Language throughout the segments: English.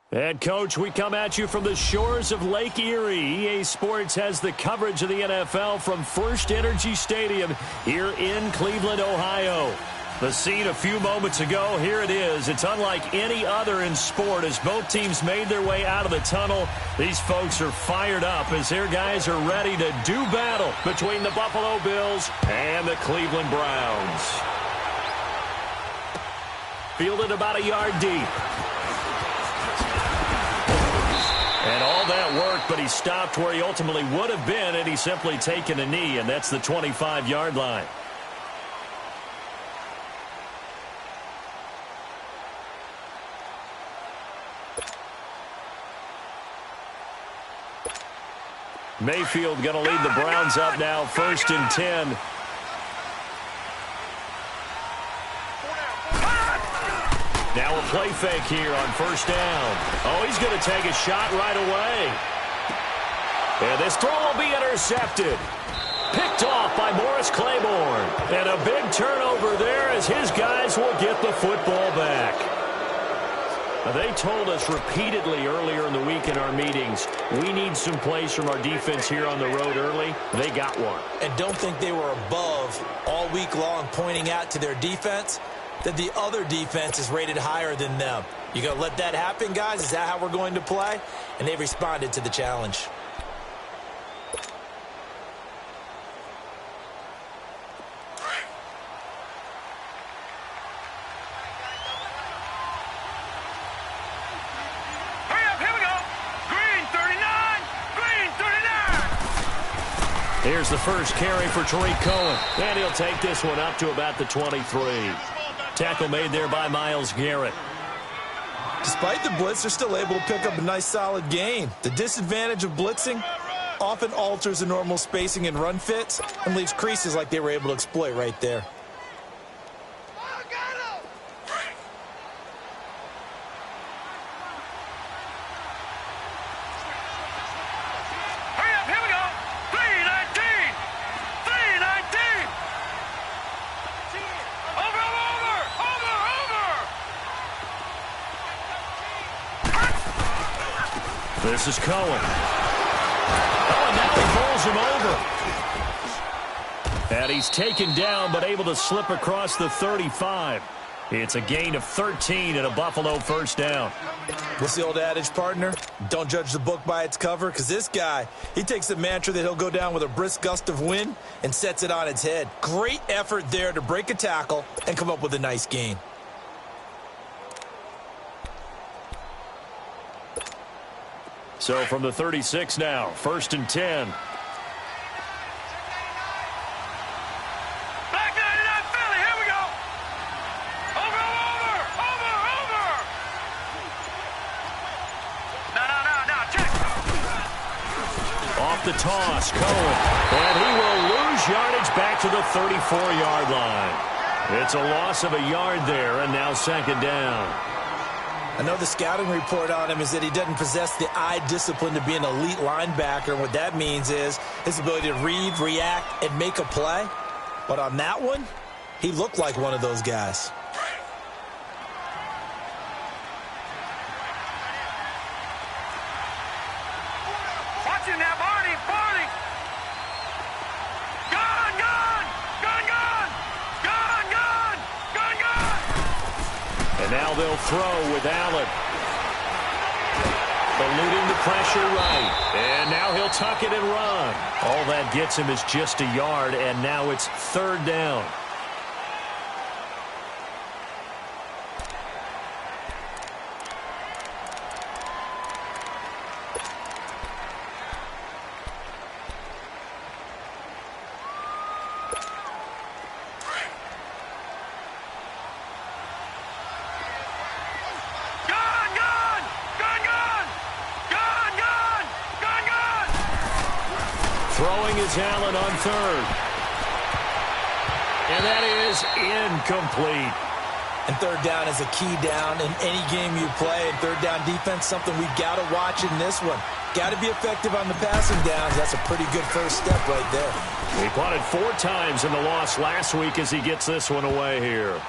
And, Coach, we come at you from the shores of Lake Erie. EA Sports has the coverage of the NFL from First Energy Stadium here in Cleveland, Ohio. The scene a few moments ago, here it is. It's unlike any other in sport as both teams made their way out of the tunnel. These folks are fired up as their guys are ready to do battle between the Buffalo Bills and the Cleveland Browns. Fielded about a yard deep. And all that work, but he stopped where he ultimately would have been, and he's simply taken a knee, and that's the 25-yard line. Mayfield going to lead the Browns up now, 1st and 10. Now a play fake here on 1st down. Oh, he's going to take a shot right away. And this throw will be intercepted. Picked off by Morris Claiborne. And a big turnover there as his guys will get the football back. They told us repeatedly earlier in the week in our meetings, we need some plays from our defense here on the road early. They got one. And don't think they were above all week long pointing out to their defense that the other defense is rated higher than them. You going to let that happen, guys? Is that how we're going to play? And they responded to the challenge. Here's the first carry for Tariq Cohen. And he'll take this one up to about the 23. Tackle made there by Myles Garrett. Despite the blitz, they're still able to pick up a nice solid gain. The disadvantage of blitzing often alters the normal spacing and run fits and leaves creases like they were able to exploit right there. This is Cohen. Oh, and now he pulls him over. And he's taken down, but able to slip across the 35. It's a gain of 13 and a Buffalo 1st down. What's the old adage, partner? Don't judge the book by its cover, because this guy, he takes the mantra that he'll go down with a brisk gust of wind and sets it on its head. Great effort there to break a tackle and come up with a nice gain. So from the 36 now, 1st and 10. Back 99 Philly, here we go. Over. No, check. Off the toss, Cohen. And he will lose yardage back to the 34-yard line. It's a loss of a yard there, and now 2nd down. I know the scouting report on him is that he doesn't possess the eye discipline to be an elite linebacker. And what that means is his ability to read, react, and make a play. But on that one, he looked like one of those guys. Watch him now, Barney. And now they'll throw with Allen. Eluding the pressure right. And now he'll tuck it and run. All that gets him is just a yard, and now it's 3rd down. Throwing is Allen on 3rd. And that is incomplete. And 3rd down is a key down in any game you play. And 3rd down defense, something we've got to watch in this one. Got to be effective on the passing downs. That's a pretty good first step right there. He punted 4 times in the loss last week as he gets this one away here.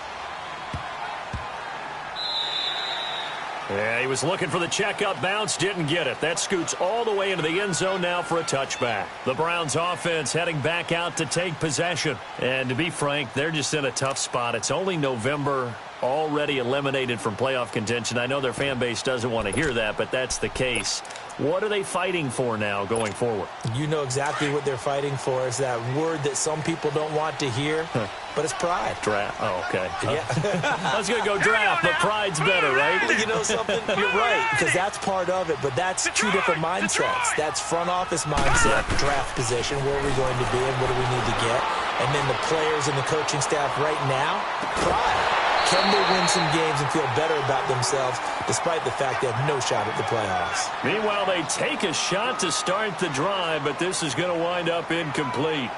Yeah, he was looking for the checkup bounce, didn't get it. That scoots all the way into the end zone now for a touchback. The Browns offense heading back out to take possession. And to be frank, they're just in a tough spot. It's only November, already eliminated from playoff contention. I know their fan base doesn't want to hear that, but that's the case. What are they fighting for now going forward? You know exactly what they're fighting for. Is that word that some people don't want to hear, but it's pride. Draft. Oh, okay. Yeah. I was going to go draft, but pride's better, right? You know something? You're right, because that's part of it, but that's two different mindsets. That's front office mindset, draft position, where are we going to be and what do we need to get? And then the players and the coaching staff right now, pride. Can they win some games and feel better about themselves despite the fact they have no shot at the playoffs? Meanwhile, they take a shot to start the drive, but this is going to wind up incomplete.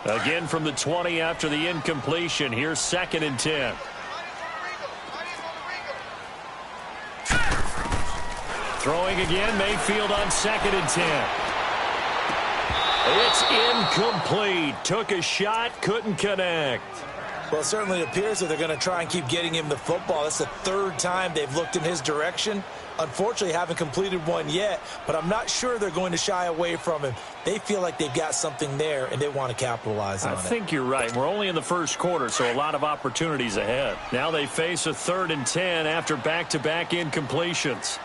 Again from the 20 after the incompletion. Here's 2nd and 10. Throwing again, Mayfield on 2nd and 10. It's incomplete. Took a shot, couldn't connect. Well, it certainly appears that they're going to try and keep getting him the football. That's the 3rd time they've looked in his direction. Unfortunately, haven't completed one yet, but I'm not sure they're going to shy away from him. They feel like they've got something there, and they want to capitalize on it. I think you're right. We're only in the first quarter, so a lot of opportunities ahead. Now they face a 3rd and 10 after back-to-back incompletions.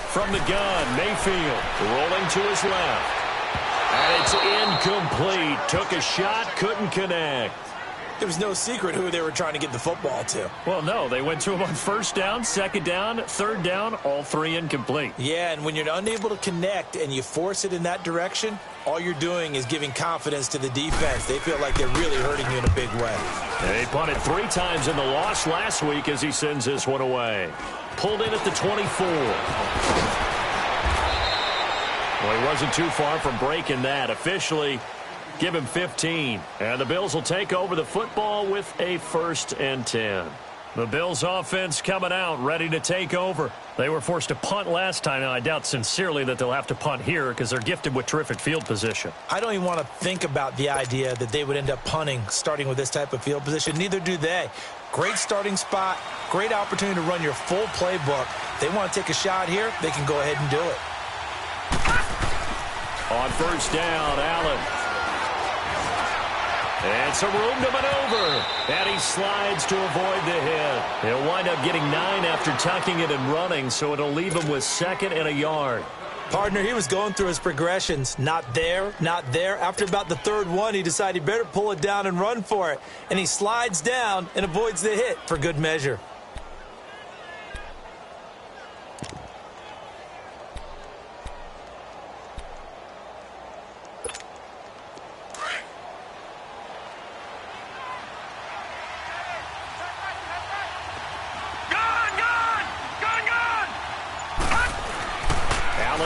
From the gun, Mayfield rolling to his left. And it's incomplete. Took a shot, couldn't connect. It was no secret who they were trying to get the football to. Well, no, they went to him on 1st down, 2nd down, 3rd down, all 3 incomplete. Yeah, and when you're unable to connect and you force it in that direction, all you're doing is giving confidence to the defense. They feel like they're really hurting you in a big way. And he punted 3 times in the loss last week as he sends this one away. Pulled in at the 24. Well, he wasn't too far from breaking that. Officially, give him 15. And the Bills will take over the football with a 1st and 10. The Bills offense coming out, ready to take over. They were forced to punt last time. Now, I doubt sincerely that they'll have to punt here because they're gifted with terrific field position. I don't even want to think about the idea that they would end up punting starting with this type of field position. Neither do they. Great starting spot, great opportunity to run your full playbook. If they want to take a shot here, they can go ahead and do it. On 1st down, Allen. And some room to maneuver. And he slides to avoid the hit. He'll wind up getting 9 after tucking it and running, so it'll leave him with 2nd and a yard. Partner, he was going through his progressions. Not there, not there. After about the 3rd one, he decided he better pull it down and run for it. And he slides down and avoids the hit for good measure.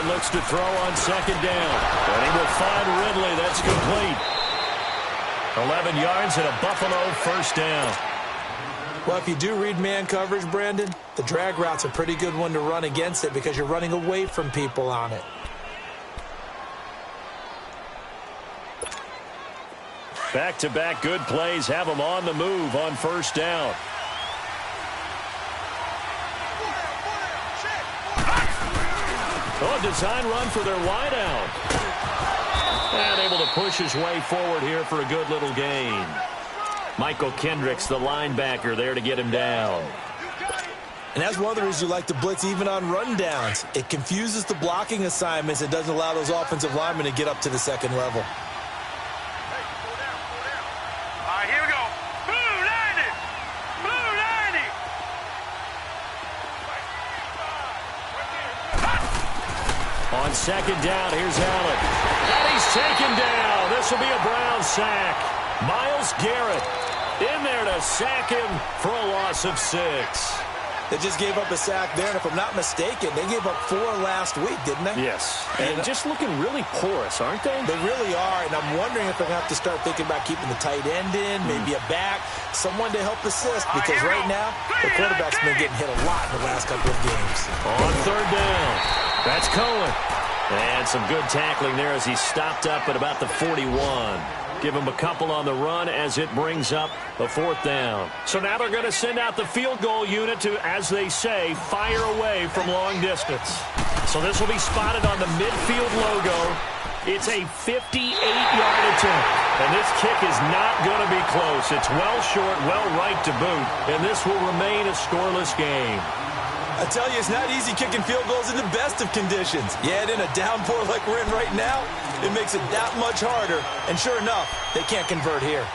Looks to throw on 2nd down. And he will find Ridley. That's complete. 11 yards and a Buffalo 1st down. Well, if you do read man coverage, Brandon, the drag route's a pretty good one to run against it because you're running away from people on it. Back-to-back good plays have them on the move on 1st down. Oh, design run for their wideout. And able to push his way forward here for a good little gain. Michael Kendricks, the linebacker, there to get him down. And that's one of the reasons you like to blitz even on rundowns. It confuses the blocking assignments. It doesn't allow those offensive linemen to get up to the 2nd level. All right, here we go. Blue 90. Blue 90. On 2nd down, here's Allen. And he's taken down. This will be a Brown sack. Myles Garrett in there to sack him for a loss of 6. They just gave up a sack there, and if I'm not mistaken, they gave up 4 last week, didn't they? Yes. And just looking really porous, aren't they? They really are, and I'm wondering if they're going to have to start thinking about keeping the tight end in, maybe a back, someone to help assist, because right now, the quarterback's been getting hit a lot in the last couple of games. On third down, that's Cohen. And some good tackling there as he stopped up at about the 41. Give him a couple on the run as it brings up a 4th down. So now they're going to send out the field goal unit to, as they say, fire away from long distance. So this will be spotted on the midfield logo. It's a 58-yard attempt. And this kick is not going to be close. It's well short, well right to boot. And this will remain a scoreless game. I tell you, it's not easy kicking field goals in the best of conditions. Yet in a downpour like we're in right now, it makes it that much harder. And sure enough, they can't convert here.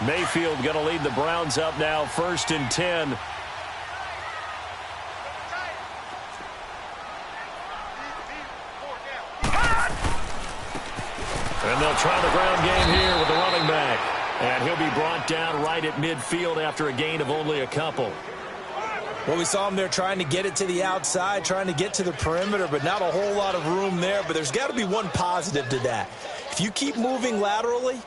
Mayfield going to lead the Browns up now, 1st and 10. And they'll try the ground game here with the running back. And he'll be brought down right at midfield after a gain of only a couple. Well, we saw him there trying to get it to the outside, trying to get to the perimeter, but not a whole lot of room there. But there's got to be one positive to that. If you keep moving laterally,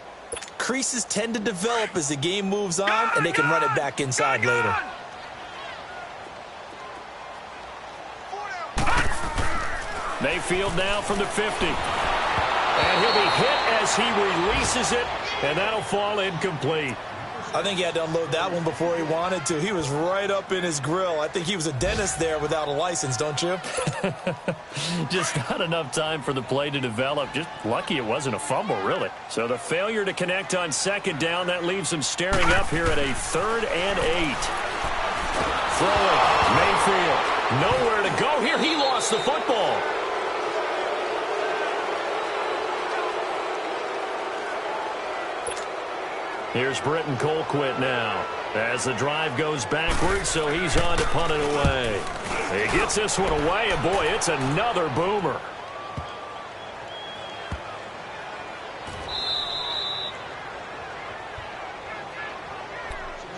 creases tend to develop as the game moves on, and they can run it back inside later. Mayfield now from the 50. And he'll be hit as he releases it, and that'll fall incomplete. I think he had to unload that one before he wanted to. He was right up in his grill. I think he was a dentist there without a license, don't you? Just not enough time for the play to develop. Just lucky it wasn't a fumble, really. So the failure to connect on 2nd down, that leaves him staring up here at a 3rd and 8. Throwing, Mayfield, nowhere to go here. He lost the football. Here's Britton Colquitt now as the drive goes backwards, so he's on to punt it away. He gets this one away, and boy, it's another boomer.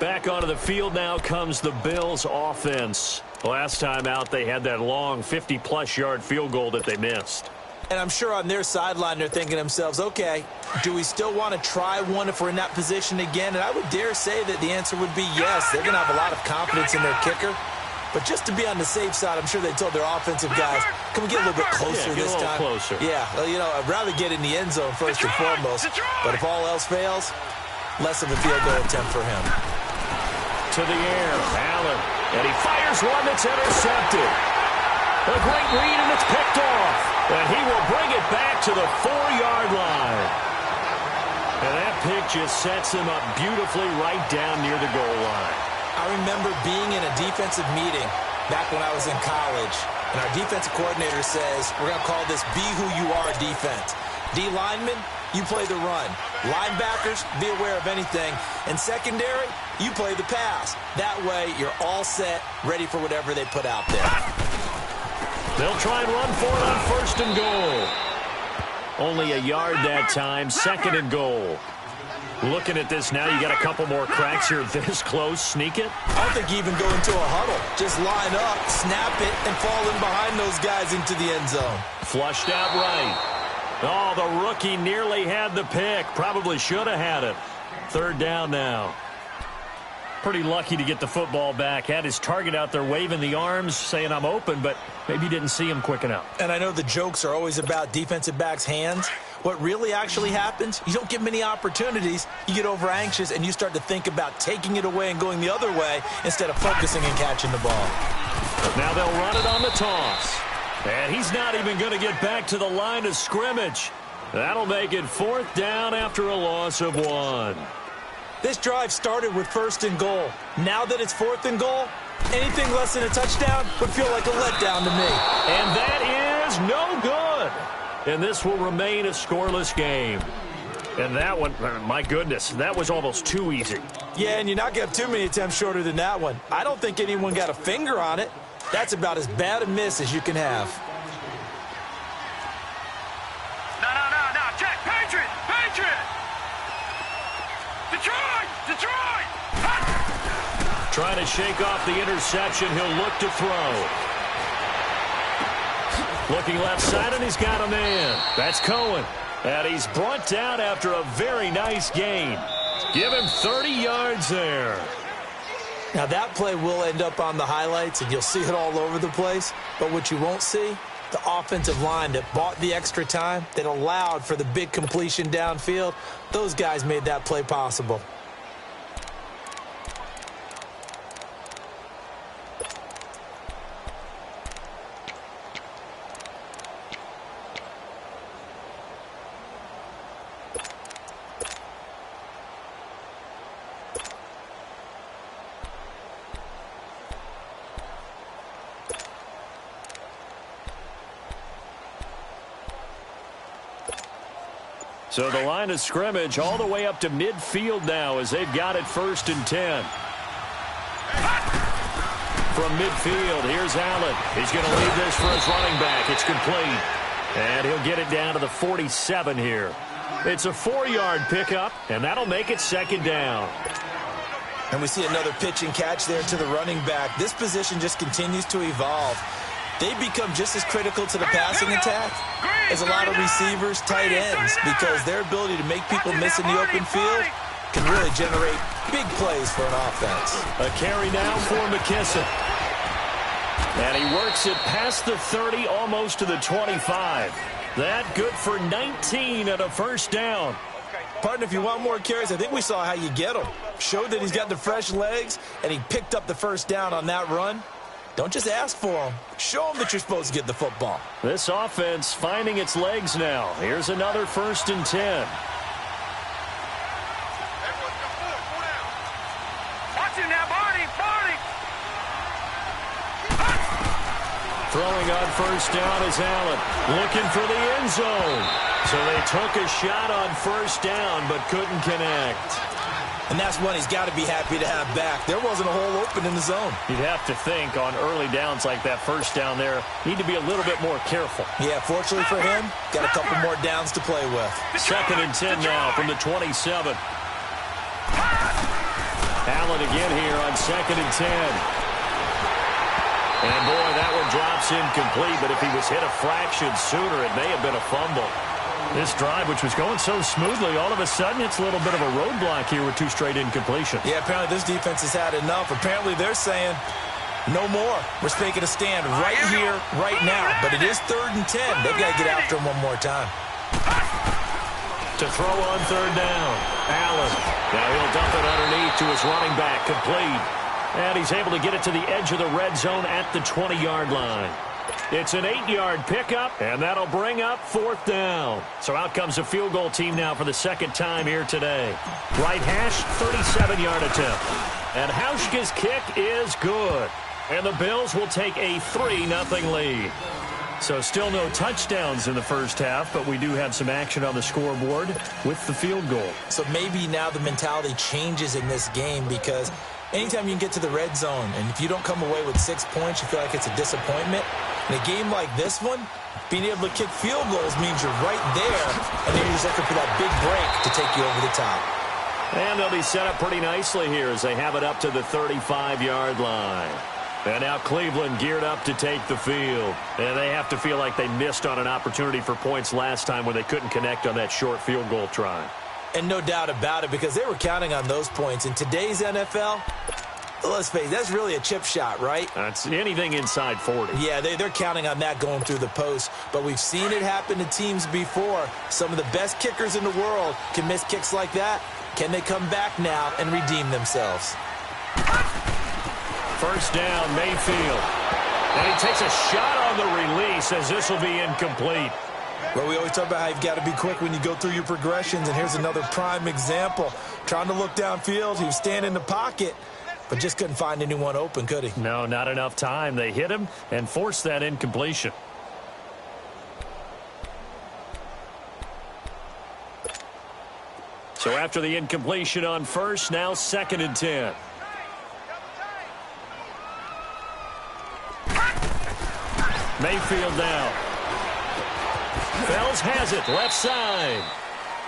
Back onto the field now comes the Bills offense. Last time out, they had that long 50-plus yard field goal that they missed. And I'm sure on their sideline they're thinking to themselves, okay, do we still want to try one if we're in that position again? And I would dare say that the answer would be yes. They're going to have a lot of confidence in their kicker. But just to be on the safe side, I'm sure they told their offensive guys, can we get a little bit closer this time? Closer. Yeah, well, you know, I'd rather get in the end zone first and foremost. But if all else fails, less of a field goal attempt for him. To the air, Allen. And he fires one that's intercepted. A great read, and it's picked off. And he will bring it back to the 4-yard line. And that pick just sets him up beautifully right down near the goal line. I remember being in a defensive meeting back when I was in college, and our defensive coordinator says, we're going to call this be who you are defense. D linemen, you play the run. Linebackers, be aware of anything. And secondary, you play the pass. That way, you're all set, ready for whatever they put out there. They'll try and run for it on 1st and goal. Only a yard that time, 2nd and goal. Looking at this now, you got a couple more cracks here this close. Sneak it? I don't think you even go into a huddle. Just line up, snap it, and fall in behind those guys into the end zone. Flushed out right. Oh, the rookie nearly had the pick. Probably should have had it. 3rd down now. Pretty lucky to get the football back. Had his target out there waving the arms, saying I'm open, but maybe didn't see him quick enough. And I know the jokes are always about defensive backs' hands. What really actually happens, you don't get many opportunities. You get over anxious, and you start to think about taking it away and going the other way instead of focusing and catching the ball. Now they'll run it on the toss. And he's not even going to get back to the line of scrimmage. That'll make it 4th down after a loss of 1. This drive started with 1st and goal. Now that it's 4th and goal, anything less than a touchdown would feel like a letdown to me. And that is no good. And this will remain a scoreless game. And that one, my goodness, that was almost too easy. Yeah, and you're not going to have too many attempts shorter than that one. I don't think anyone got a finger on it. That's about as bad a miss as you can have. No, check, Patriot! Detroit! Trying to shake off the interception. He'll look to throw. Looking left side, and he's got a man. That's Cohen. And he's brought down after a very nice gain. Give him 30 yards there. Now, that play will end up on the highlights, and you'll see it all over the place. But what you won't see, the offensive line that bought the extra time, that allowed for the big completion downfield, those guys made that play possible. So the line of scrimmage all the way up to midfield now as they've got it 1st and 10. From midfield, here's Allen. He's going to leave this for his running back. It's complete. And he'll get it down to the 47 here. It's a 4-yard pickup, and that'll make it 2nd down. And we see another pitch and catch there to the running back. This position just continues to evolve. They become just as critical to the passing attack as a lot of receivers, tight ends, because their ability to make people miss in the open field can really generate big plays for an offense. A carry now for McKissick. And he works it past the 30, almost to the 25. That good for 19 and a 1st down. Partner, if you want more carries, I think we saw how you get him. Showed that he's got the fresh legs, and he picked up the 1st down on that run. Don't just ask for them. Show them that you're supposed to get the football. This offense finding its legs now. Here's another 1st and 10. Watch him now, Barney. Throwing on 1st down is Allen. Looking for the end zone. So they took a shot on 1st down, but couldn't connect. And that's one he's got to be happy to have back. There wasn't a hole open in the zone. You'd have to think on early downs like that 1st down there, need to be a little bit more careful. Yeah, fortunately for him, got a couple more downs to play with. 2nd and 10 now from the 27. Allen again here on 2nd and 10. And boy, that one drops incomplete, but if he was hit a fraction sooner, it may have been a fumble. This drive, which was going so smoothly, all of a sudden it's a little bit of a roadblock here with 2 straight incompletions. Yeah, apparently this defense has had enough. Apparently they're saying, no more. We're taking a stand right here, right now. But it is 3rd and 10. They've got to get after him one more time. To throw on 3rd down. Allen. Now he'll dump it underneath to his running back, complete. And he's able to get it to the edge of the red zone at the 20-yard line. It's an 8-yard pickup, and that'll bring up 4th down. So out comes a field goal team now for the 2nd time here today. Right hash, 37-yard attempt. And Hauschka's kick is good. And the Bills will take a 3-0 lead. So still no touchdowns in the 1st half, but we do have some action on the scoreboard with the field goal. So maybe now the mentality changes in this game because anytime you can get to the red zone, and if you don't come away with 6 points, you feel like it's a disappointment. In a game like this one, being able to kick field goals means you're right there, and then you're just looking for that big break to take you over the top. And they'll be set up pretty nicely here as they have it up to the 35-yard line. And now Cleveland geared up to take the field. And they have to feel like they missed on an opportunity for points last time when they couldn't connect on that short field goal try. And no doubt about it, because they were counting on those points. In today's NFL, let's face it, that's really a chip shot, right? That's anything inside 40. Yeah, they're counting on that going through the post. But we've seen it happen to teams before. Some of the best kickers in the world can miss kicks like that. Can they come back now and redeem themselves? 1st down, Mayfield. And he takes a shot on the release as this will be incomplete. Well, we always talk about how you've got to be quick when you go through your progressions, and here's another prime example. Trying to look downfield, he was standing in the pocket, but just couldn't find anyone open, could he? No, not enough time. They hit him and forced that incompletion. So after the incompletion on 1st, now 2nd and 10. Mayfield now. Fells has it, left side.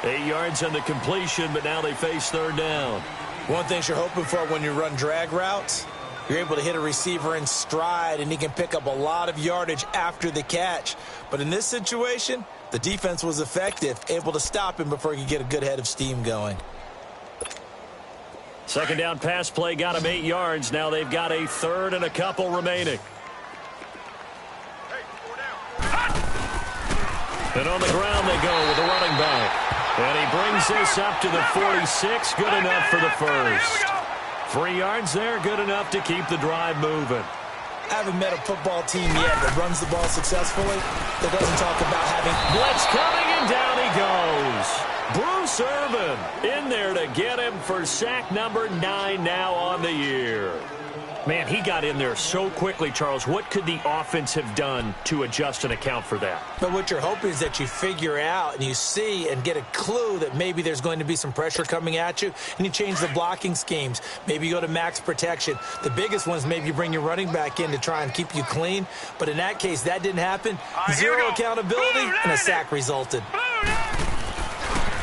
8 yards on the completion, but now they face 3rd down. One thing you're hoping for when you run drag routes, you're able to hit a receiver in stride, and he can pick up a lot of yardage after the catch. But in this situation, the defense was effective, able to stop him before he could get a good head of steam going. Second down pass play got him 8 yards. Now they've got a third and a couple remaining. And on the ground they go with the running back. And he brings this up to the 46. Good enough for the first. 3 yards there, good enough to keep the drive moving. I haven't met a football team yet that runs the ball successfully that doesn't talk about having blitz coming, and down he goes. Bruce Irvin in there to get him for sack number 9 now on the year. Man, he got in there so quickly, Charles. What could the offense have done to adjust and account for that? But what you're hoping is that you figure out and you see and get a clue that maybe there's going to be some pressure coming at you, and you change the blocking schemes. Maybe you go to max protection. The biggest one is maybe you bring your running back in to try and keep you clean. But in that case, that didn't happen. Zero accountability, and a sack resulted.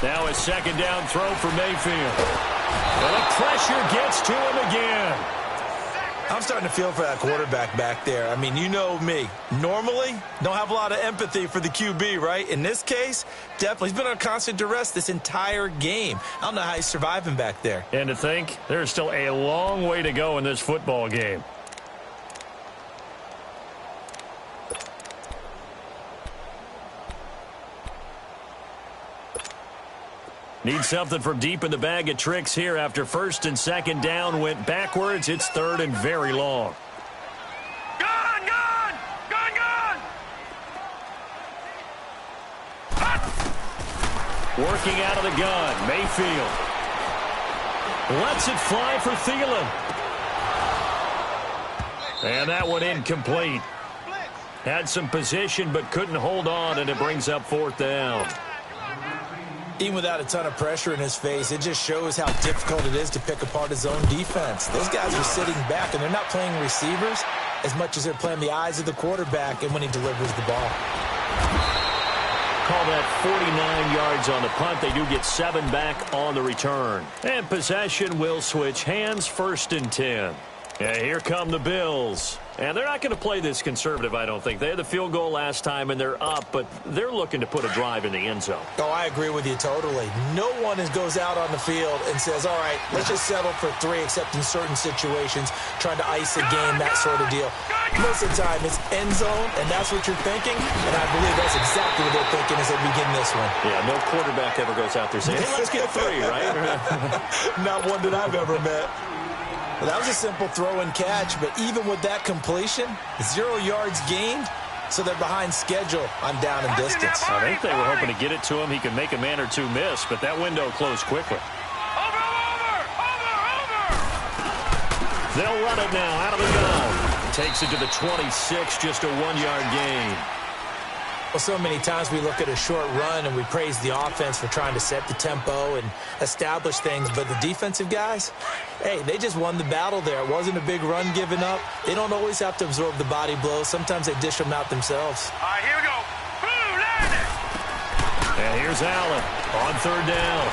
Now a second down throw for Mayfield. Well, the pressure gets to him again. I'm starting to feel for that quarterback back there. I mean, you know me. Normally, don't have a lot of empathy for the QB, right? In this case, definitely. He's been on constant duress this entire game. I don't know how he's surviving back there. And to think, there's still a long way to go in this football game. Need something from deep in the bag of tricks here after first and second down went backwards. It's third and very long. Gun! Gun! Gun! Gun! Working out of the gun, Mayfield. Lets it fly for Thielen. And that one incomplete. Had some position but couldn't hold on, and it brings up fourth down. Even without a ton of pressure in his face, it just shows how difficult it is to pick apart his own defense. Those guys are sitting back, and they're not playing receivers as much as they're playing the eyes of the quarterback and when he delivers the ball. Call that 49 yards on the punt. They do get 7 back on the return. And possession will switch hands, first and 10. And here come the Bills. And they're not going to play this conservative, I don't think. They had the field goal last time, and they're up, but they're looking to put a drive in the end zone. Oh, I agree with you totally. No one goes out on the field and says, all right, let's just settle for 3, except in certain situations, trying to ice a game, that sort of deal. Most of the time, it's end zone, and that's what you're thinking, and I believe that's exactly what they're thinking as they begin this one. Yeah, no quarterback ever goes out there saying, hey, let's get 3, right? Not one that I've ever met. Well, that was a simple throw and catch, but even with that completion, 0 yards gained, so they're behind schedule on down and distance. I think they were hoping to get it to him. He could make a man or two miss, but that window closed quickly. Over! They'll run it now out of the gun. Takes it to the 26, just a 1-yard gain. Well, so many times we look at a short run and we praise the offense for trying to set the tempo and establish things, but the defensive guys, hey, they just won the battle there. It wasn't a big run given up. They don't always have to absorb the body blows. Sometimes they dish them out themselves. All right, here we go. Boom, landed. And here's Allen on third down.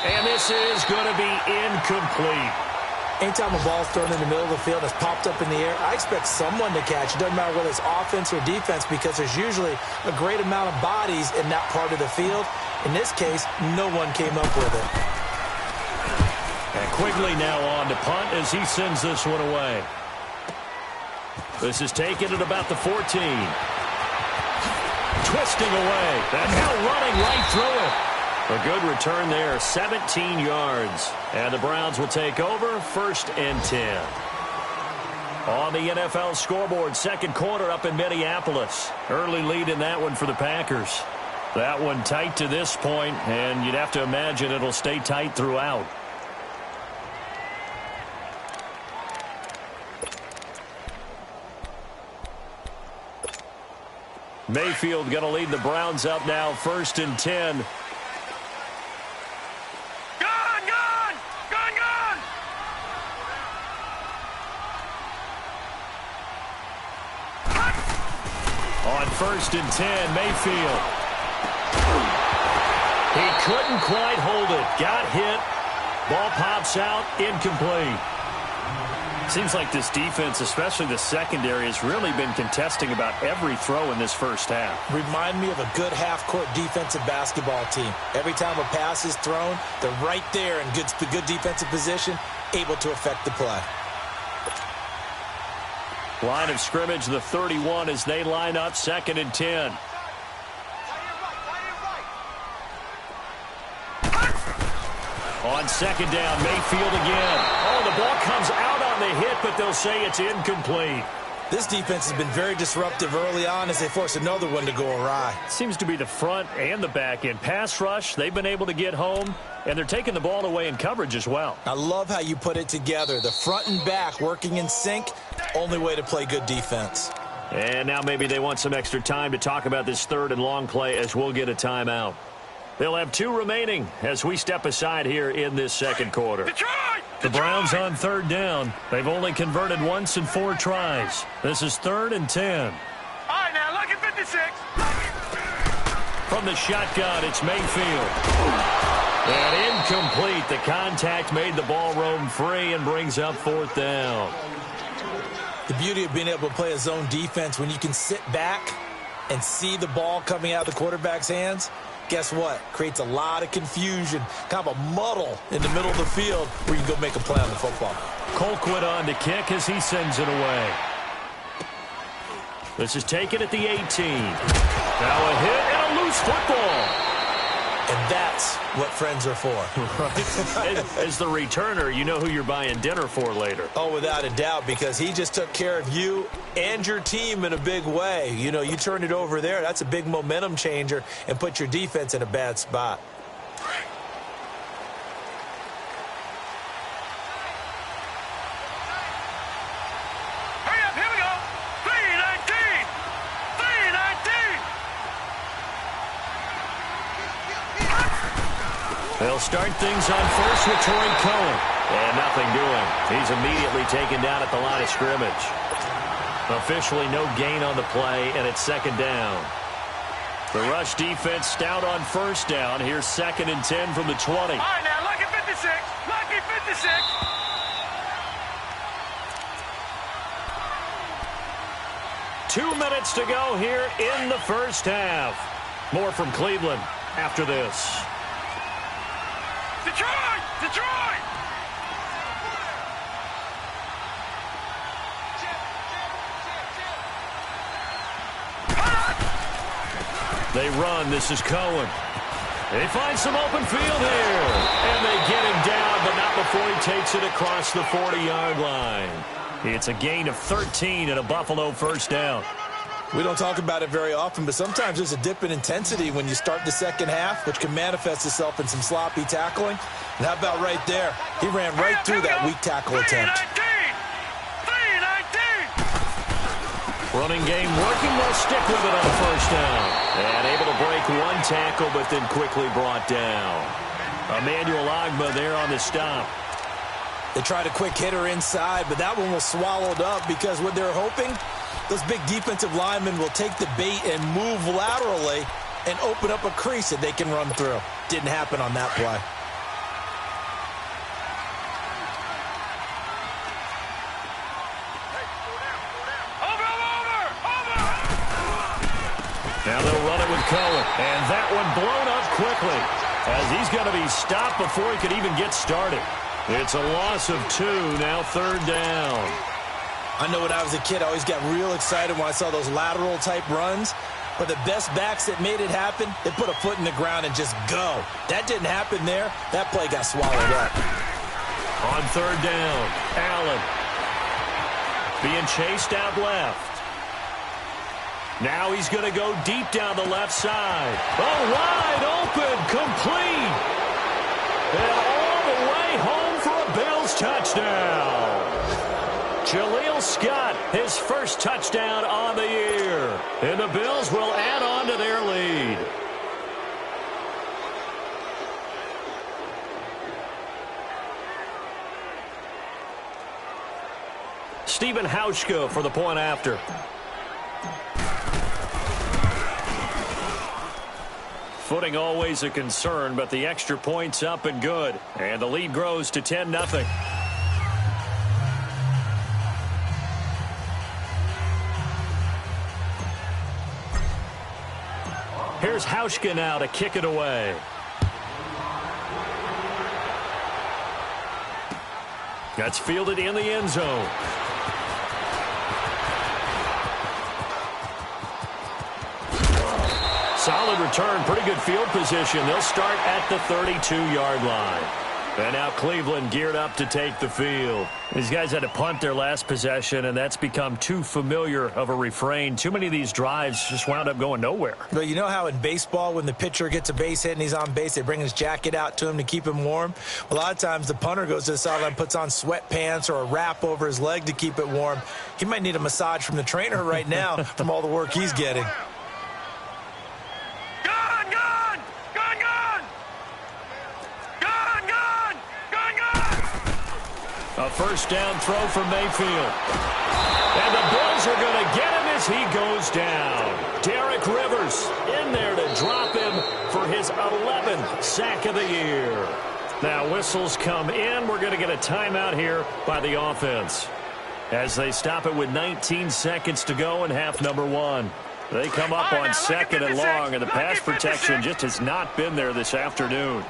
And this is going to be incomplete. Anytime a ball's thrown in the middle of the field and it's popped up in the air, I expect someone to catch. It doesn't matter whether it's offense or defense, because there's usually a great amount of bodies in that part of the field. In this case, no one came up with it. And Quigley now on to punt as he sends this one away. This is taken at about the 14. Twisting away. And now running right through it. A good return there, 17 yards. And the Browns will take over, first and 10. On the NFL scoreboard, second quarter up in Minneapolis. Early lead in that one for the Packers. That one tight to this point, and you'd have to imagine it'll stay tight throughout. Mayfield going to lead the Browns up now, first and 10. On first and 10, Mayfield. He couldn't quite hold it. Got hit. Ball pops out, incomplete. Seems like this defense, especially the secondary, has really been contesting about every throw in this first half. Remind me of a good half-court defensive basketball team. Every time a pass is thrown, they're right there in good defensive position, able to affect the play. Line of scrimmage, the 31, as they line up 2nd and 10. On 2nd down, Mayfield again. Oh, the ball comes out on the hit, but they'll say it's incomplete. This defense has been very disruptive early on as they force another one to go awry. Seems to be the front and the back end. Pass rush, they've been able to get home, and they're taking the ball away in coverage as well. I love how you put it together. The front and back working in sync, only way to play good defense. And now maybe they want some extra time to talk about this 3rd and long play as we'll get a timeout. They'll have 2 remaining as we step aside here in this 2nd quarter. The Browns on 3rd down. They've only converted once in 4 tries. This is 3rd and 10. All right, now, look at 56. From the shotgun, it's Mayfield. And incomplete. The contact made the ball roam free and brings up 4th down. The beauty of being able to play a zone defense when you can sit back and see the ball coming out of the quarterback's hands, guess what? Creates a lot of confusion, kind of a muddle in the middle of the field where you can go make a play on the football. Colquitt on to kick as he sends it away. This is taken at the 18. Now a hit and a loose football. And that's what friends are for. Right. As the returner, you know who you're buying dinner for later. Oh, without a doubt, because he just took care of you and your team in a big way. You know, you turn it over there, that's a big momentum changer and put your defense in a bad spot. Hurry up, here we go. 319. 319. They'll start things on first with Troy Cohen. And nothing doing. He's immediately taken down at the line of scrimmage. Officially no gain on the play, and it's 2nd down. The rush defense stout on 1st down. Here's 2nd and 10 from the 20. All right, now, look at 56. Lucky 56. Two minutes to go here in the first half. More from Cleveland after this. Detroit! Detroit! They run. This is Cohen. They find some open field here. And they get him down, but not before he takes it across the 40-yard line. It's a gain of 13 and a Buffalo 1st down. We don't talk about it very often, but sometimes there's a dip in intensity when you start the 2nd half, which can manifest itself in some sloppy tackling. And how about right there? He ran right through that weak tackle attempt. 319. Running game working. They'll stick with it on 1st down. And able to break one tackle, but then quickly brought down. Emmanuel Ogbah there on the stop. They tried a quick hitter inside, but that one was swallowed up because what they're hoping, those big defensive linemen will take the bait and move laterally and open up a crease that they can run through. Didn't happen on that play. Now they'll run it with Cohen. And that one blown up quickly as he's going to be stopped before he could even get started. It's a loss of 2, now 3rd down. I know when I was a kid, I always got real excited when I saw those lateral-type runs. But the best backs that made it happen, they put a foot in the ground and just go. That didn't happen there. That play got swallowed up. On 3rd down, Allen being chased out left. Now he's going to go deep down the left side. Oh, wide open, complete. And all the way home for a Bills touchdown. Jaleel Scott, his first touchdown on the year. And the Bills will add on to their lead. Stephen Hauschka for the point after. Footing always a concern, but the extra point's up and good. And the lead grows to 10-0. Here's Hauschka now to kick it away. That's fielded in the end zone. Solid return, pretty good field position. They'll start at the 32-yard line. And now Cleveland geared up to take the field. These guys had to punt their last possession, and that's become too familiar of a refrain. Too many of these drives just wound up going nowhere. But you know how in baseball, when the pitcher gets a base hit and he's on base, they bring his jacket out to him to keep him warm? A lot of times the punter goes to the sideline, puts on sweatpants or a wrap over his leg to keep it warm. He might need a massage from the trainer right now from all the work he's getting. A first down throw for Mayfield. And the Bills are going to get him as he goes down. Derek Rivers in there to drop him for his 11th sack of the year. Now whistles come in. We're going to get a timeout here by the offense as they stop it with 19 seconds to go in half number one. They come up on second and long, and the pass protection just has not been there this afternoon.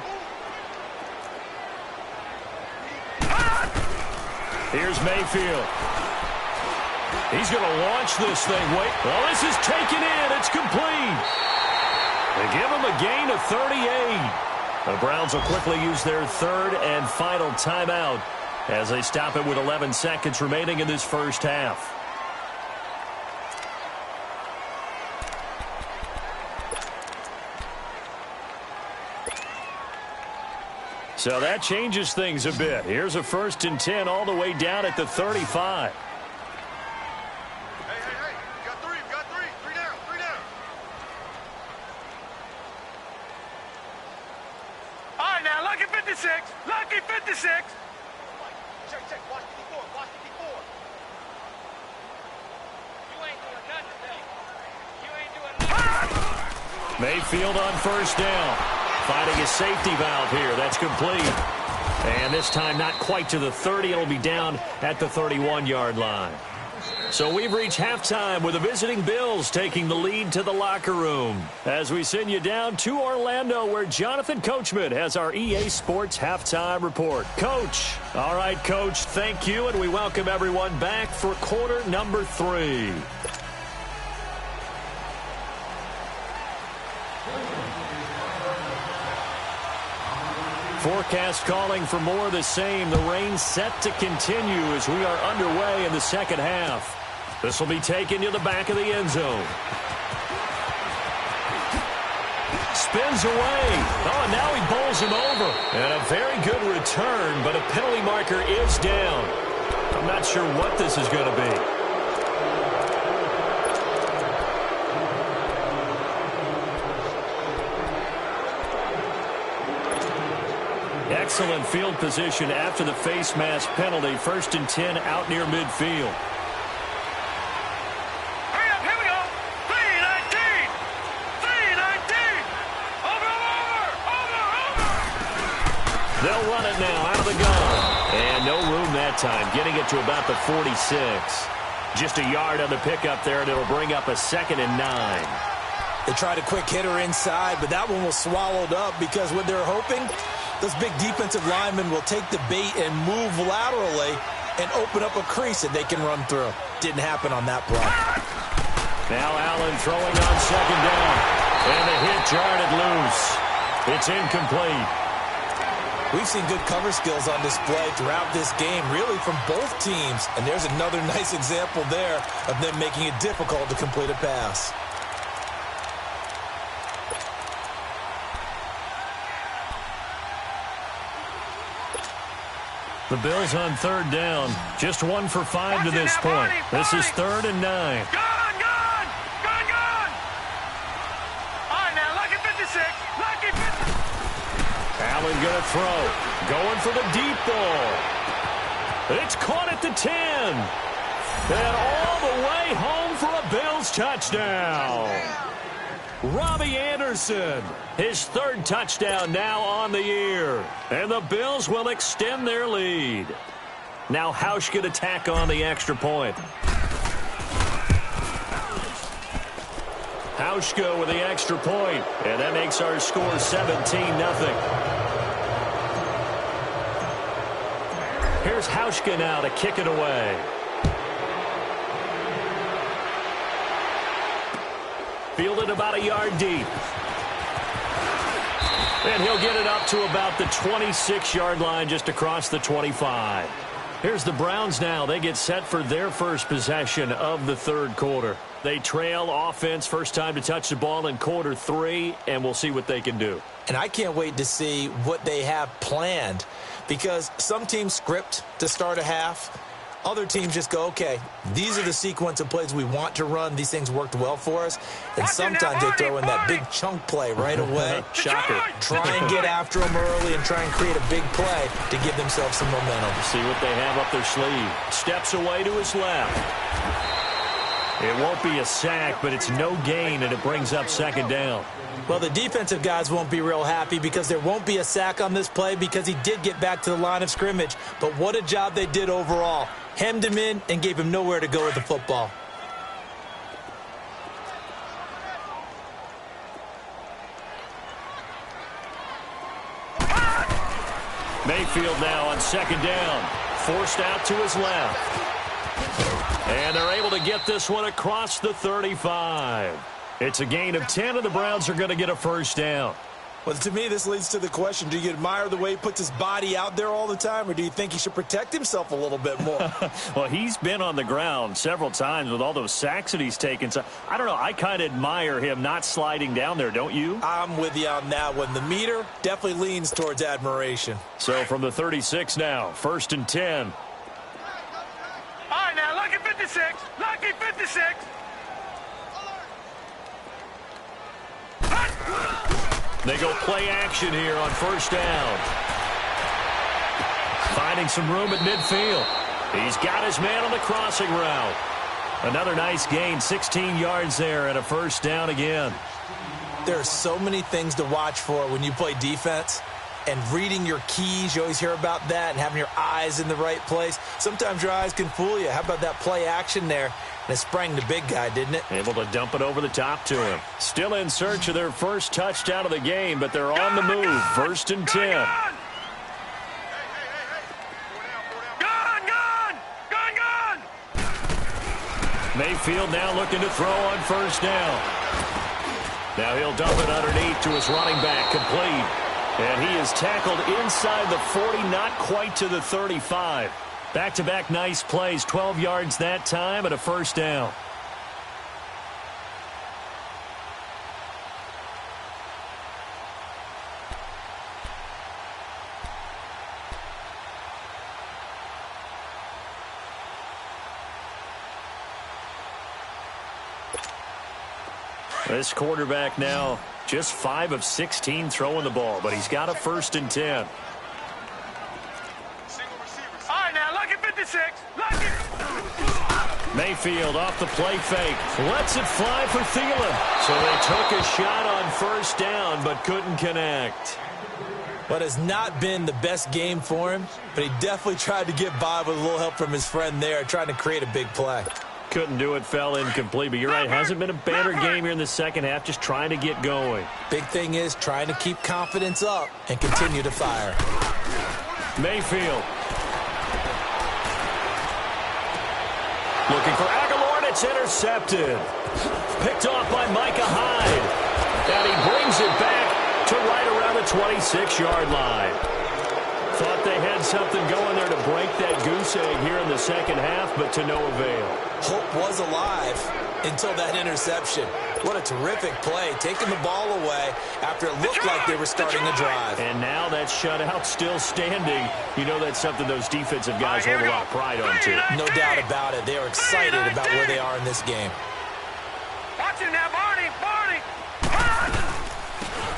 Here's Mayfield. He's going to launch this thing. Wait. Well, this is taken in. It's complete. They give him a gain of 38. The Browns will quickly use their third and final timeout as they stop it with 11 seconds remaining in this first half. So that changes things a bit. Here's a 1st and 10 all the way down at the 35. Hey, you got three, three down. All right, now, lucky 56, lucky 56. Check, watch 54, watch 54. You ain't doing nothing today. You ain't doing nothing. Mayfield on first down. Finding a safety valve here. That's complete. And this time not quite to the 30. It'll be down at the 31-yard line. So we've reached halftime with the visiting Bills taking the lead to the locker room as we send you down to Orlando where Jonathan Coachman has our EA Sports halftime report. Coach. All right, Coach, thank you, and we welcome everyone back for quarter number 3. Forecast calling for more of the same. The rain set to continue as we are underway in the second half. This will be taken to the back of the end zone. Spins away. Oh, and now he bowls him over. And a very good return, but a penalty marker is down. I'm not sure what this is going to be. Excellent field position after the face mask penalty. 1st and 10 out near midfield. Hurry up, here we go. 319. 319. Over. They'll run it now out of the gun. And no room that time. Getting it to about the 46. Just a yard on the pickup there, and it'll bring up a 2nd and 9. They tried a quick hitter inside, but that one was swallowed up because what they're hoping, those big defensive linemen will take the bait and move laterally and open up a crease that they can run through. Didn't happen on that play. Now Allen throwing on 2nd down. And the hit jarred it loose. It's incomplete. We've seen good cover skills on display throughout this game, really from both teams. And there's another nice example there of them making it difficult to complete a pass. The Bills on 3rd down. Just 1 for 5 to this point. This is 3rd and 9. Gone. All right, now, lucky 56, lucky 50. Allen going to throw. Going for the deep ball. It's caught at the 10. And all the way home for a Bills touchdown. Robbie Anderson, his third touchdown now on the year. And the Bills will extend their lead. Now Hauschka to tack on the extra point. Hauschka with the extra point, and that makes our score 17-0. Here's Hauschka now to kick it away. Fielded about a yard deep. And he'll get it up to about the 26-yard line, just across the 25. Here's the Browns now. They get set for their first possession of the third quarter. They trail offense, first time to touch the ball in quarter 3, and we'll see what they can do. And I can't wait to see what they have planned, because some teams script to start a half. Other teams just go, okay, these are the sequence of plays we want to run. These things worked well for us. And sometimes they throw in that big chunk play right away. Shocker. Try and get after them early and try and create a big play to give themselves some momentum. See what they have up their sleeve. Steps away to his left. It won't be a sack, but it's no gain, and it brings up second down. Well, the defensive guys won't be real happy because there won't be a sack on this play because he did get back to the line of scrimmage. But what a job they did overall. Hemmed him in and gave him nowhere to go with the football. Mayfield now on second down. Forced out to his left. And they're able to get this one across the 35. It's a gain of 10, and the Browns are going to get a first down. Well, to me, this leads to the question, do you admire the way he puts his body out there all the time, or do you think he should protect himself a little bit more? Well, he's been on the ground several times with all those sacks that he's taken. So, I don't know. I kind of admire him not sliding down there, don't you? I'm with you on that one. The meter definitely leans towards admiration. So, from the 36 now, 1st and 10. All right, now, lucky 56. Lucky 56. They go play action here on first down. Finding some room at midfield. He's got his man on the crossing route. Another nice gain, 16 yards there, and a first down again. There are so many things to watch for when you play defense. And reading your keys, you always hear about that, and having your eyes in the right place. Sometimes your eyes can fool you. How about that play action there? And it sprang the big guy, didn't it? Able to dump it over the top to him. Still in search of their first touchdown of the game, but they're on the move. 1st and 10. Mayfield now looking to throw on first down. Now he'll dump it underneath to his running back, complete. And he is tackled inside the 40, not quite to the 35. Back-to-back nice plays, 12 yards that time, and a first down. This quarterback now just 5 of 16 throwing the ball, but he's got a 1st and 10. Mayfield off the play fake. Lets it fly for Thielen. So they took a shot on first down, but couldn't connect. What has not been the best game for him, but he definitely tried to get by with a little help from his friend there, trying to create a big play. Couldn't do it, fell incomplete. But you're right, hasn't been a banner game here in the second half, just trying to get going. Big thing is trying to keep confidence up and continue to fire. Mayfield. Looking for Aguilar, and it's intercepted. Picked off by Micah Hyde. And he brings it back to right around the 26-yard line. Thought they had something going there to break that goose egg here in the second half, but to no avail. Hope was alive until that interception. What a terrific play, taking the ball away after it looked like they were starting a drive. And now that shutout still standing. You know that's something those defensive guys hold a lot of pride on, too. No doubt about it. They are excited about where they are in this game. Watch it now, Barney.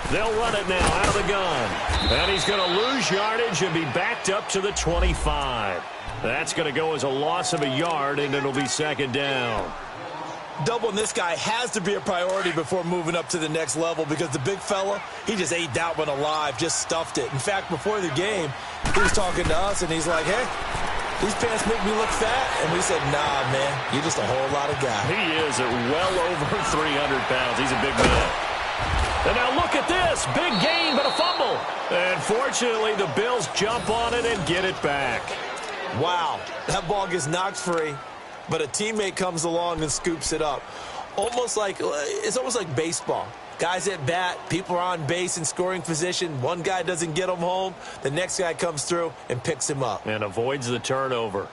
They'll run it now out of the gun. And he's going to lose yardage and be backed up to the 25. That's going to go as a loss of a yard, and it'll be second down. Doubling this guy has to be a priority before moving up to the next level because the big fella, he just ate that one alive, just stuffed it. In fact, before the game, he was talking to us, and he's like, hey, these pants make me look fat. And we said, nah, man, you're just a whole lot of guy. He is at well over 300 pounds. He's a big man. And now look at this. Big gain, but a fumble. And fortunately, the Bills jump on it and get it back. Wow, that ball gets knocked free, but a teammate comes along and scoops it up. It's almost like baseball. Guys at bat, people are on base in scoring position. One guy doesn't get him home. The next guy comes through and picks him up. And avoids the turnover.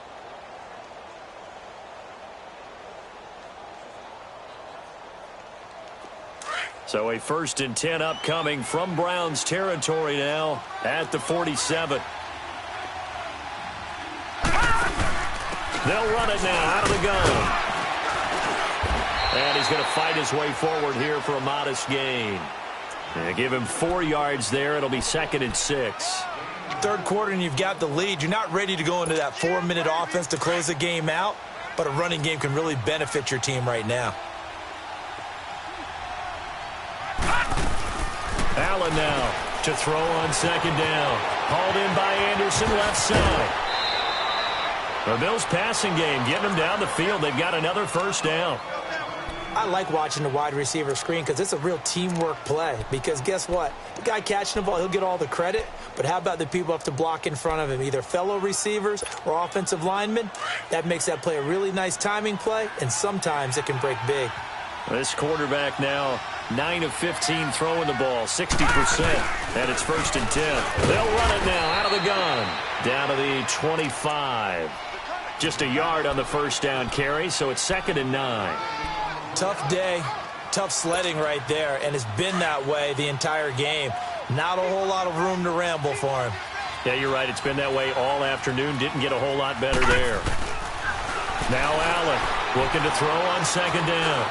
So a 1st and 10 upcoming from Browns territory now at the 47. They'll run it now out of the gun. And he's going to fight his way forward here for a modest gain. And give him 4 yards there. It'll be 2nd and 6. Third quarter and you've got the lead. You're not ready to go into that 4-minute offense to close the game out, but a running game can really benefit your team right now. Allen now to throw on 2nd down. Hauled in by Anderson left side. The Bills passing game getting them down the field. They've got another 1st down. I like watching the wide receiver screen because it's a real teamwork play. Because guess what? The guy catching the ball, he'll get all the credit. But how about the people up to block in front of him, either fellow receivers or offensive linemen? That makes that play a really nice timing play, and sometimes it can break big. This quarterback now 9 of 15 throwing the ball, 60%. And it's 1st and 10. They'll run it now out of the gun. Down to the 25. Just a yard on the 1st down carry, so it's 2nd and 9. Tough day, tough sledding right there, and it's been that way the entire game. Not a whole lot of room to ramble for him. Yeah, you're right. It's been that way all afternoon. Didn't get a whole lot better there. Now Allen looking to throw on 2nd down.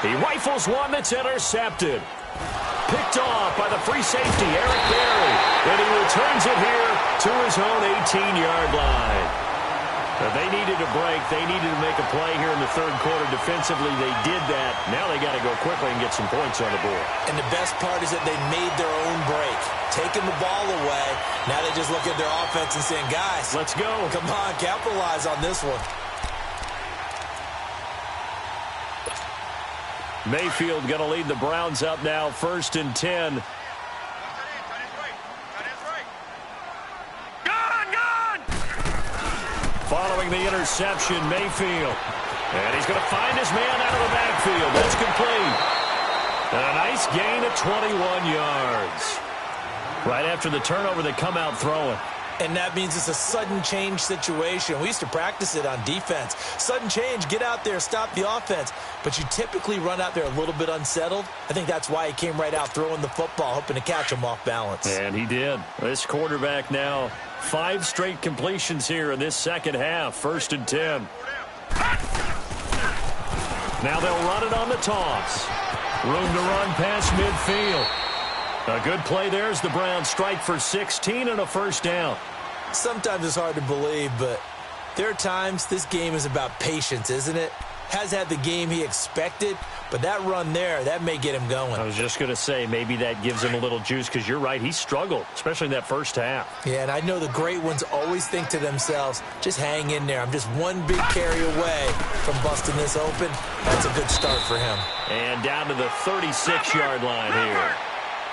He rifles one that's intercepted. Picked off by the free safety, Eric Berry. And he returns it here to his own 18-yard line. They needed a break. They needed to make a play here in the 3rd quarter. Defensively, they did that. Now they got to go quickly and get some points on the board. And the best part is that they made their own break. Taking the ball away. Now they just look at their offense and saying, guys, let's go. Come on, capitalize on this one. Mayfield going to lead the Browns up now, 1st and 10. Following the interception, Mayfield. And he's going to find his man out of the backfield. That's complete. And a nice gain of 21 yards. Right after the turnover, they come out throwing. And that means it's a sudden change situation. We used to practice it on defense. Sudden change, get out there, stop the offense. But you typically run out there a little bit unsettled. I think that's why he came right out throwing the football, hoping to catch him off balance. And he did. This quarterback now 5 straight completions here in this 2nd half. 1st and 10. Now they'll run it on the toss. Room to run past midfield. A good play there as the Browns strike for 16 and a 1st down. Sometimes it's hard to believe, but there are times this game is about patience, isn't it? Has had the game he expected, but that run there, that may get him going. I was just going to say, maybe that gives him a little juice because you're right, he struggled, especially in that 1st half. Yeah, and I know the great ones always think to themselves, just hang in there. I'm just one big carry away from busting this open. That's a good start for him. And down to the 36-yard line here.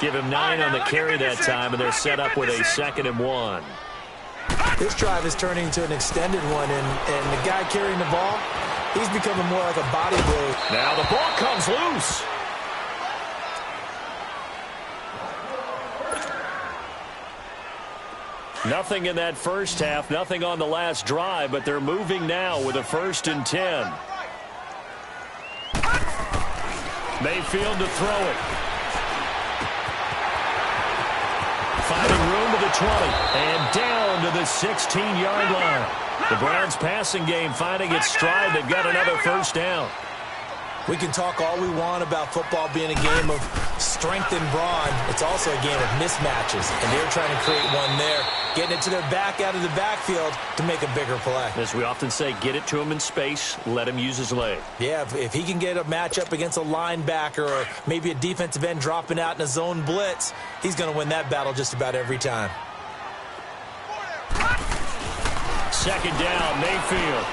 Give him 9 on the carry that time, and they're set up with a 2nd and 1. This drive is turning into an extended one, and the guy carrying the ball, he's becoming more like a body blow. Now the ball comes loose. Nothing in that 1st half, nothing on the last drive, but they're moving now with a 1st and 10. Mayfield to throw it. Finding room to the 20 and down to the 16-yard line. The Browns passing game finding its stride. They've got another 1st down. We can talk all we want about football being a game of strength and brawn. It's also a game of mismatches, and they're trying to create one there, getting it to their back out of the backfield to make a bigger play. As we often say, get it to him in space, let him use his leg. Yeah, if he can get a matchup against a linebacker or maybe a defensive end dropping out in a zone blitz, he's going to win that battle just about every time. Second down, Mayfield.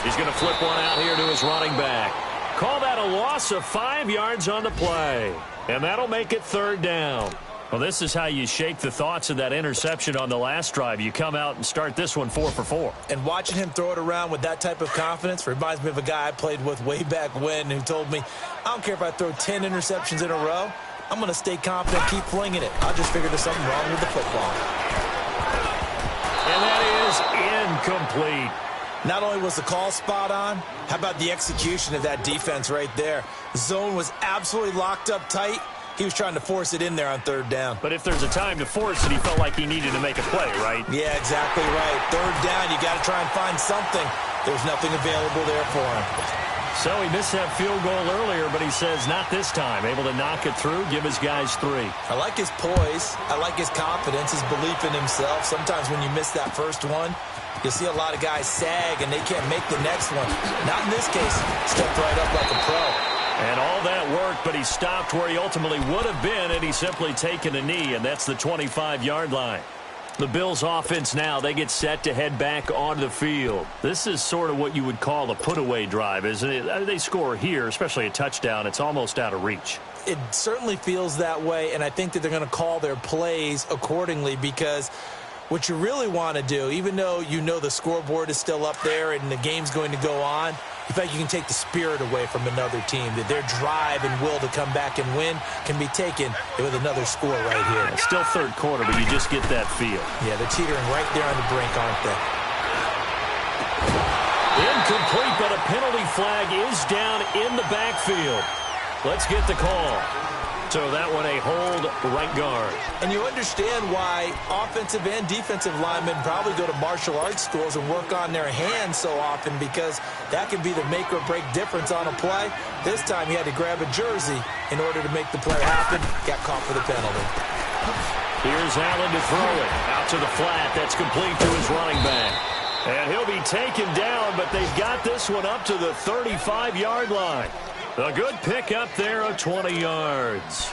He's going to flip one out here to his running back. Call that a loss of 5 yards on the play. And that'll make it third down. Well, this is how you shake the thoughts of that interception on the last drive. You come out and start this one 4 for 4. And watching him throw it around with that type of confidence reminds me of a guy I played with way back when who told me, I don't care if I throw 10 interceptions in a row. I'm going to stay confident, keep flinging it. I'll just figure there's something wrong with the football. And that is incomplete. Not only was the call spot on, how about the execution of that defense right there? The zone was absolutely locked up tight. He was trying to force it in there on third down. But if there's a time to force it, he felt like he needed to make a play, right? Yeah, exactly right. Third down, you got to try and find something. There's nothing available there for him. So he missed that field goal earlier, but he says not this time. Able to knock it through, give his guys 3. I like his poise. I like his confidence, his belief in himself. Sometimes when you miss that first one, you'll see a lot of guys sag and they can't make the next one. Not in this case. Stepped right up like a pro. And all that worked, but he stopped where he ultimately would have been, and he's simply taken a knee, and that's the 25-yard line. The Bills offense now, they get set to head back onto the field. This is sort of what you would call a put-away drive, isn't it? They score here, especially a touchdown. It's almost out of reach. It certainly feels that way, and I think that they're going to call their plays accordingly because what you really want to do, even though you know the scoreboard is still up there and the game's going to go on, in fact, you can take the spirit away from another team, that their drive and will to come back and win can be taken with another score right here. It's still third quarter, but you just get that feel. Yeah, they're teetering right there on the brink, aren't they? Incomplete, but a penalty flag is down in the backfield. Let's get the call. So that one a hold right guard. And you understand why offensive and defensive linemen probably go to martial arts schools and work on their hands so often, because that can be the make or break difference on a play. This time he had to grab a jersey in order to make the play happen. Got caught for the penalty. Here's Allen to throw it. Out to the flat. That's complete to his running back. And he'll be taken down, but they've got this one up to the 35-yard line. A good pick up there of 20 yards.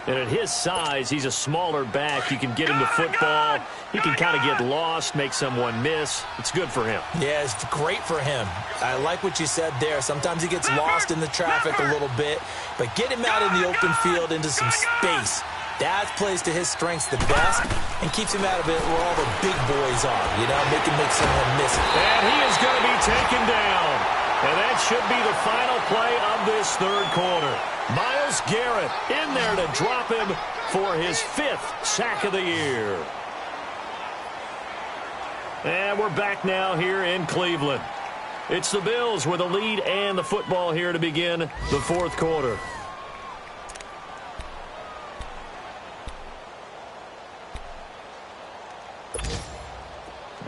And at his size, he's a smaller back. You can get him to football. He can kind of get lost, make someone miss. It's good for him. Yeah, it's great for him. I like what you said there. Sometimes he gets lost in the traffic a little bit, but get him out in the open field into some space. That plays to his strengths the best and keeps him out of it where all the big boys are, you know, make someone miss it. And he is going to be taken down. And that should be the final play of this third quarter. Myles Garrett in there to drop him for his 5th sack of the year. And we're back now here in Cleveland. It's the Bills with a lead and the football here to begin the fourth quarter.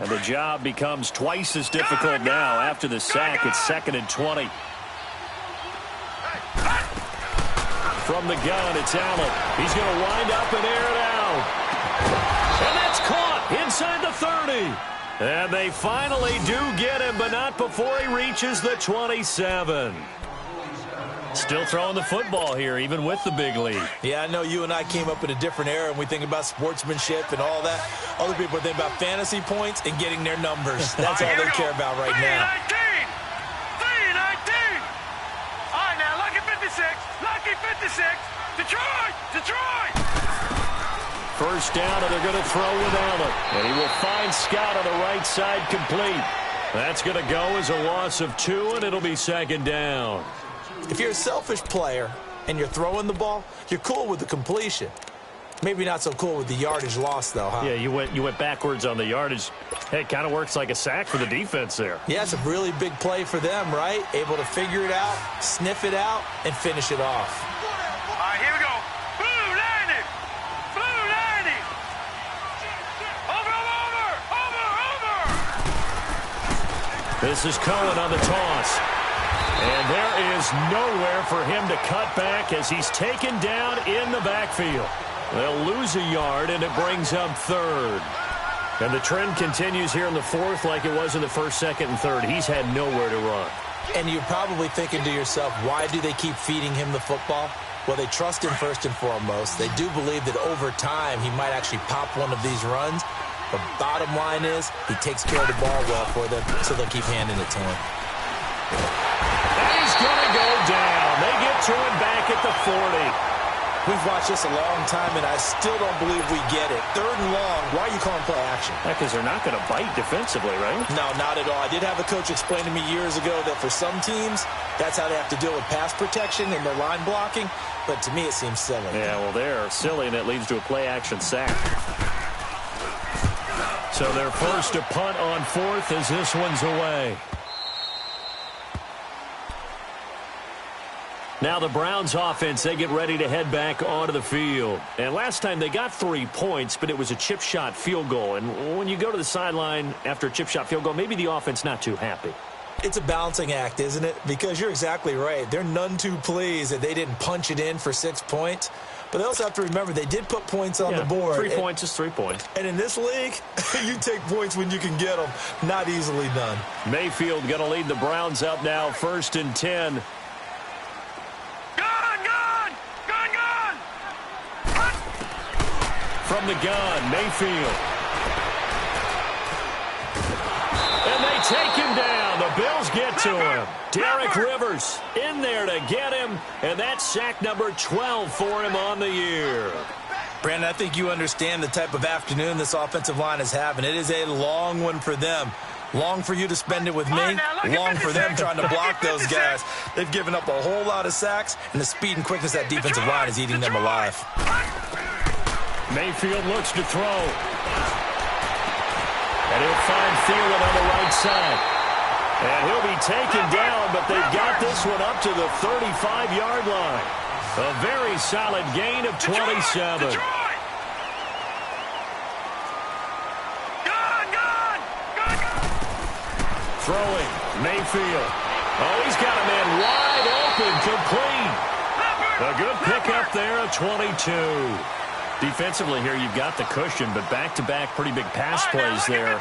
And the job becomes twice as difficult now after the sack. It's 2nd and 20. From the gun, it's Allen. He's going to wind up and air it out. And that's caught inside the 30. And they finally do get him, but not before he reaches the 27. Still throwing the football here, even with the big lead. Yeah, I know you and I came up in a different era, and we think about sportsmanship and all that. Other people think about fantasy points and getting their numbers. That's all they care about right now. 3-19. All right, now, lucky 56. Lucky 56. Detroit. First down, and they're going to throw with Allen. And he will find Scott on the right side complete. That's going to go as a loss of 2, and it'll be 2nd down. If you're a selfish player and you're throwing the ball, you're cool with the completion. Maybe not so cool with the yardage loss, though, huh? Yeah, you went backwards on the yardage. Hey, it kind of works like a sack for the defense there. Yeah, it's a really big play for them, right? Able to figure it out, sniff it out, and finish it off. All right, here we go. Blue 90. Blue 90. Over. This is Cohen on the toss. And there is nowhere for him to cut back as he's taken down in the backfield. They'll lose a yard, and it brings up third. And the trend continues here in the fourth like it was in the first, second, and third. He's had nowhere to run. And you're probably thinking to yourself, why do they keep feeding him the football? Well, they trust him first and foremost. They do believe that over time he might actually pop one of these runs. But bottom line is he takes care of the ball well for them, so they'll keep handing it to him. And he's going to go down. They get to him back at the 40. We've watched this a long time, and I still don't believe we get it. Third and long, why are you calling play action? Because they're not going to bite defensively, right? No, not at all. I did have a coach explain to me years ago that for some teams, that's how they have to deal with pass protection and their line blocking. But to me, it seems silly. Yeah, well, they're silly, and it leads to a play-action sack. So they're forced to punt on fourth as this one's away. Now the Browns offense, they get ready to head back onto the field. And last time they got 3 points, but it was a chip shot field goal. And when you go to the sideline after a chip shot field goal, maybe the offense not too happy. It's a balancing act, isn't it? Because you're exactly right. They're none too pleased that they didn't punch it in for 6 points. But they also have to remember they did put points on the board. 3 points is 3 points. And in this league, you take points when you can get them. Not easily done. Mayfield going to lead the Browns up now, 1st and 10. From the gun, Mayfield. And they take him down. The Bills get to him. Derek Rivers in there to get him. And that's sack number 12 for him on the year. Brandon, I think you understand the type of afternoon this offensive line is having. It is a long one for them. Long for you to spend it with me. Long for them trying to block those guys. They've given up a whole lot of sacks, and the speed and quickness of that defensive line is eating them alive. Mayfield looks to throw. And he'll find Thielen on the right side. And he'll be taken down, but they've got this one up to the 35-yard line. A very solid gain of 27. Throwing, Mayfield. Oh, he's got a man wide open, complete. A good pickup there at 22. Defensively here, you've got the cushion, but back-to-back pretty big pass plays there.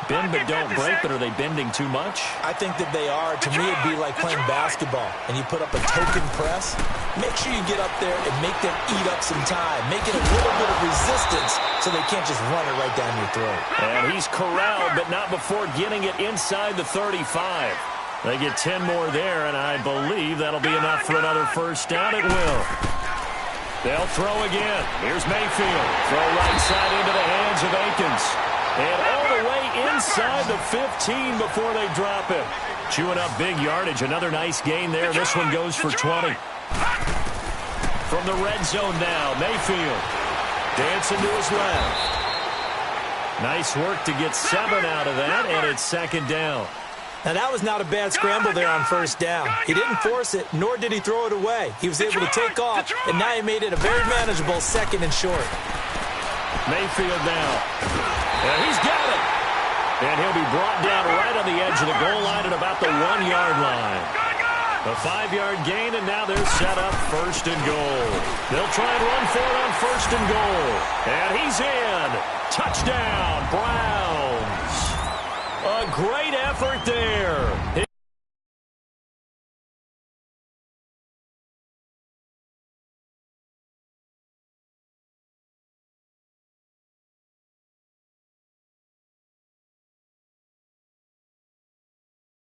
Bend but don't break, but are they bending too much? I think that they are. To me, it'd be like playing basketball, and you put up a token press. Make sure you get up there and make them eat up some time. Make it a little bit of resistance so they can't just run it right down your throat. And he's corralled, but not before getting it inside the 35. They get 10 more there, and I believe that'll be enough for another first down. It will. They'll throw again. Here's Mayfield. Throw right side into the hands of Akins. And all the way inside the 15 before they drop it. Chewing up big yardage. Another nice gain there. This one goes for 20. From the red zone now, Mayfield. Dancing to his left. Nice work to get 7 out of that, and it's 2nd down. Now, that was not a bad scramble there on first down. He didn't force it, nor did he throw it away. He was able to take off, and now he made it a very manageable 2nd and short. Mayfield now. And he's got it. And he'll be brought down right on the edge of the goal line at about the 1-yard line. A 5-yard gain, and now they're set up 1st and goal. They'll try and run for it on 1st and goal. And he's in. Touchdown, Browns. A great effort there.